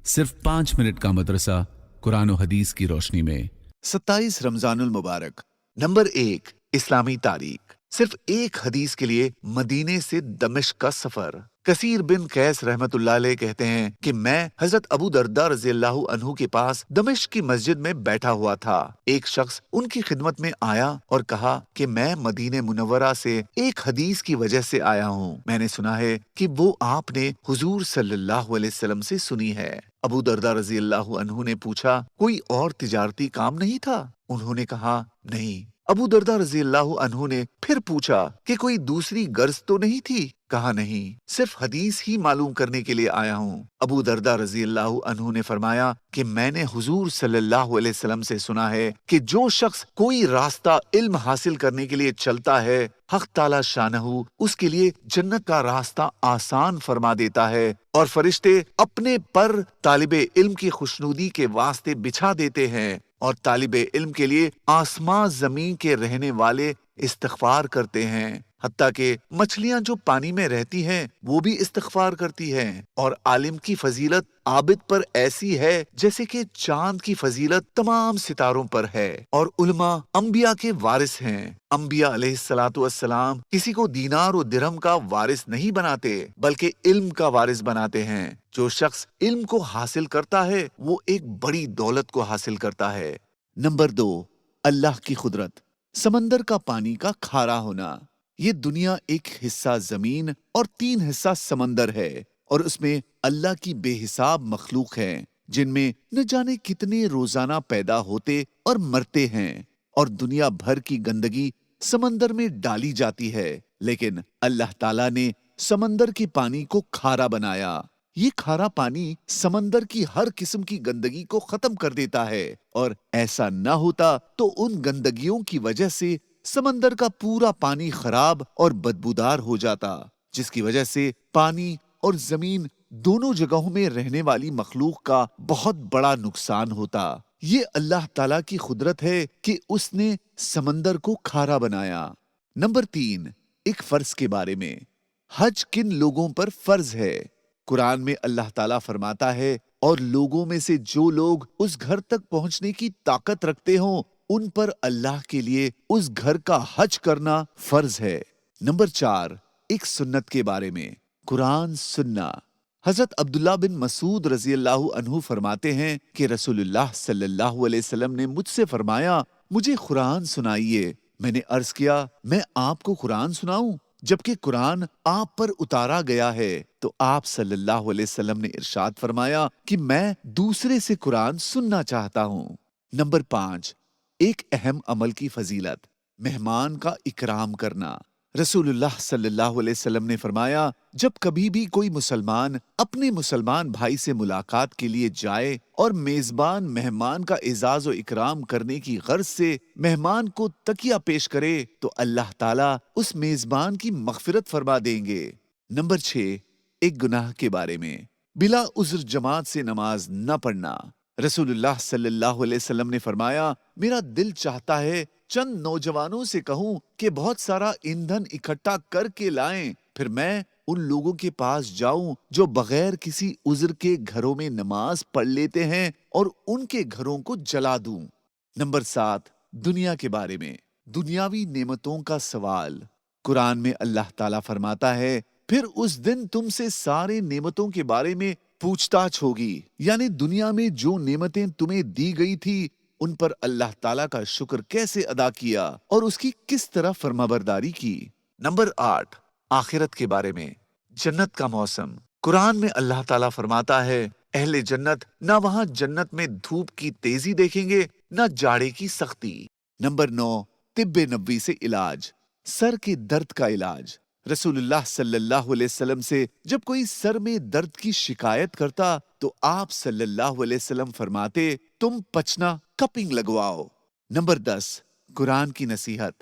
सिर्फ 5 मिनट का मदरसा कुरान और हदीस की रोशनी में। 27 रमजानुल मुबारक। नंबर 1, इस्लामी तारीख। सिर्फ एक हदीस के लिए मदीने से दमिश्क का सफर। कसीर बिन कैस रहमतुल्लाह अलैह कहते हैं कि मैं हजरत अबू दरदा रज़ियल्लाहु अन्हु के पास दमिश्क की मस्जिद में बैठा हुआ था। एक शख्स उनकी खिदमत में आया और कहा कि मैं मदीने मुनव्वरा से एक हदीस की वजह से आया हूँ। मैंने सुना है कि वो आपने हुजूर सल्लल्लाहु अलैहि वसल्लम से सुनी है। अबू दरदा रज़ियल्लाहु अन्हु ने पूछा, कोई और तिजारती काम नहीं था? उन्होंने कहा, नहीं। अबू दरदा रज़ियल्लाहु अन्हु ने फिर पूछा कि कोई दूसरी गर्ज तो नहीं थी? कहा, नहीं, सिर्फ हदीस ही मालूम करने के लिए आया हूँ। अबू दरदा रज़ियल्लाहु अन्हु ने फरमाया कि मैंने हुजूर सल्लल्लाहु अलैहि वसल्लम से सुना है कि जो शख्स कोई रास्ता इल्म हासिल करने के लिए चलता है, हक़ ताला शानहू उसके लिए जन्नत का रास्ता आसान फरमा देता है और फरिश्ते अपने पर तालिबे इल्म की खुशनुदी के वास्ते बिछा देते हैं और तालिबे इल्म के लिए आसमां जमीन के रहने वाले इस्तिग़फ़ार करते हैं। हत्ता के मछलियां जो पानी में रहती हैं वो भी इस्तिग़फ़ार करती हैं। और आलिम की फजीलत आबिद पर ऐसी है जैसे कि चांद की फजीलत तमाम सितारों पर है। और उलमा अंबिया के वारिस हैं। अंबिया अलैहिस्सलातु वस्सलाम किसी को दीनार और दिरहम का वारिस नहीं बनाते बल्कि इल्म का वारिस बनाते हैं। जो शख्स इल्म को हासिल करता है वो एक बड़ी दौलत को हासिल करता है। नंबर 2, अल्लाह की कुदरत। समंदर का पानी का खारा होना। ये दुनिया एक हिस्सा जमीन और 3 हिस्सा समंदर है और उसमें अल्लाह की बेहिसाब मखलूक हैं जिनमें न जाने कितने रोजाना पैदा होते और मरते हैं और दुनिया भर की गंदगी समंदर में डाली जाती है। लेकिन अल्लाह ताला ने समंदर के पानी को खारा बनाया। ये खारा पानी समंदर की हर किस्म की गंदगी को खत्म कर देता है और ऐसा न होता तो उन गंदगियों की वजह से समंदर का पूरा पानी खराब और बदबूदार हो जाता, जिसकी वजह से पानी और जमीन दोनों जगहों में रहने वाली मखलूक का बहुत बड़ा नुकसान होता। ये अल्लाह ताला की कुदरत है कि उसने समंदर को खारा बनाया। नंबर 3, एक फर्ज के बारे में। हज किन लोगों पर फर्ज है? कुरान में अल्लाह ताला फरमाता है, और लोगों में से जो लोग उस घर तक पहुंचने की ताकत रखते हों उन पर अल्लाह के लिए उस घर का हज करना फर्ज है। नंबर 4, एक सुन्नत के बारे में। कुरान सुन्ना। हजरत अब्दुल्ला बिन मसूद रज़ियल्लाहु अन्हु फरमाते हैं कि रसूलुल्लाह सल्लल्लाहु अलैहि वसल्लम ने मुझसे फरमाया, मुझे कुरान सुनाइए। मैंने अर्ज किया, मैं आपको कुरान सुनाऊं जबकि कुरान आप पर उतारा गया है? तो आप सल्लल्लाहु अलैहि वसल्लम ने इरशाद फरमाया कि मैं दूसरे से कुरान सुनना चाहता हूं। नंबर 5, एक अहम अमल की फजीलत। मेहमान का इकराम करना। रसूलुल्लाह सल्लल्लाहु अलैहि वसल्लम ने फरमाया, जब कभी भी कोई मुसलमान अपने मुसलमान भाई से मुलाकात के लिए जाए और मेजबान मेहमान का इजाज़ और इकराम करने की गर्ज से मेहमान को तकिया पेश करे तो अल्लाह ताला उस मेजबान की मगफिरत फरमा देंगे। नंबर 6, एक गुनाह के बारे में। बिला उज़्र जमात से नमाज न पढ़ना। रसूलुल्लाह सल्लल्लाहु अलैहि वसल्लम ने फरमाया, मेरा दिल चाहता है चंद नौजवानों से कहूं कि बहुत सारा ईंधन इकट्ठा करके लाएं, फिर मैं उन लोगों के पास जाऊं जो बगैर किसी उज़्र के घरों में नमाज पढ़ लेते हैं और उनके घरों को जला दूं। नंबर 7, दुनिया के बारे में। दुनियावी नेमतों का सवाल। कुरान में अल्लाह ताला फरमाता है, फिर उस दिन तुमसे सारे नेमतों के बारे में पूछताछ होगी, यानी दुनिया में जो नेमतें तुम्हें दी गई थी उन पर अल्लाह ताला का शुक्र कैसे अदा किया और उसकी किस तरह फरमाबरदारी की। नंबर 8, आखिरत के बारे में। जन्नत का मौसम। कुरान में अल्लाह ताला फरमाता है, अहले जन्नत ना वहां जन्नत में धूप की तेजी देखेंगे ना जाड़े की सख्ती। नंबर 9, तिब्बे नबवी से इलाज। सर के दर्द का इलाज। रसूलुल्लाह सल्लल्लाहु अलैहि वसल्लम से जब कोई सर में दर्द की शिकायत करता तो आप सल्लल्लाहु अलैहि वसल्लम फरमाते, तुम पचना कपिंग लगवाओ। नंबर 10, कुरान की नसीहत।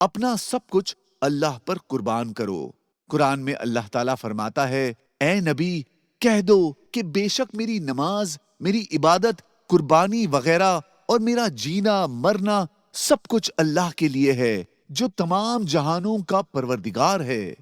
अपना सब कुछ अल्लाह पर कुर्बान करो। कुरान में अल्लाह ताला फरमाता है, ए नबी कह दो कि बेशक मेरी नमाज, मेरी इबादत, कुर्बानी वगैरह और मेरा जीना मरना सब कुछ अल्लाह के लिए है जो तमाम जहानों का परवरदिगार है।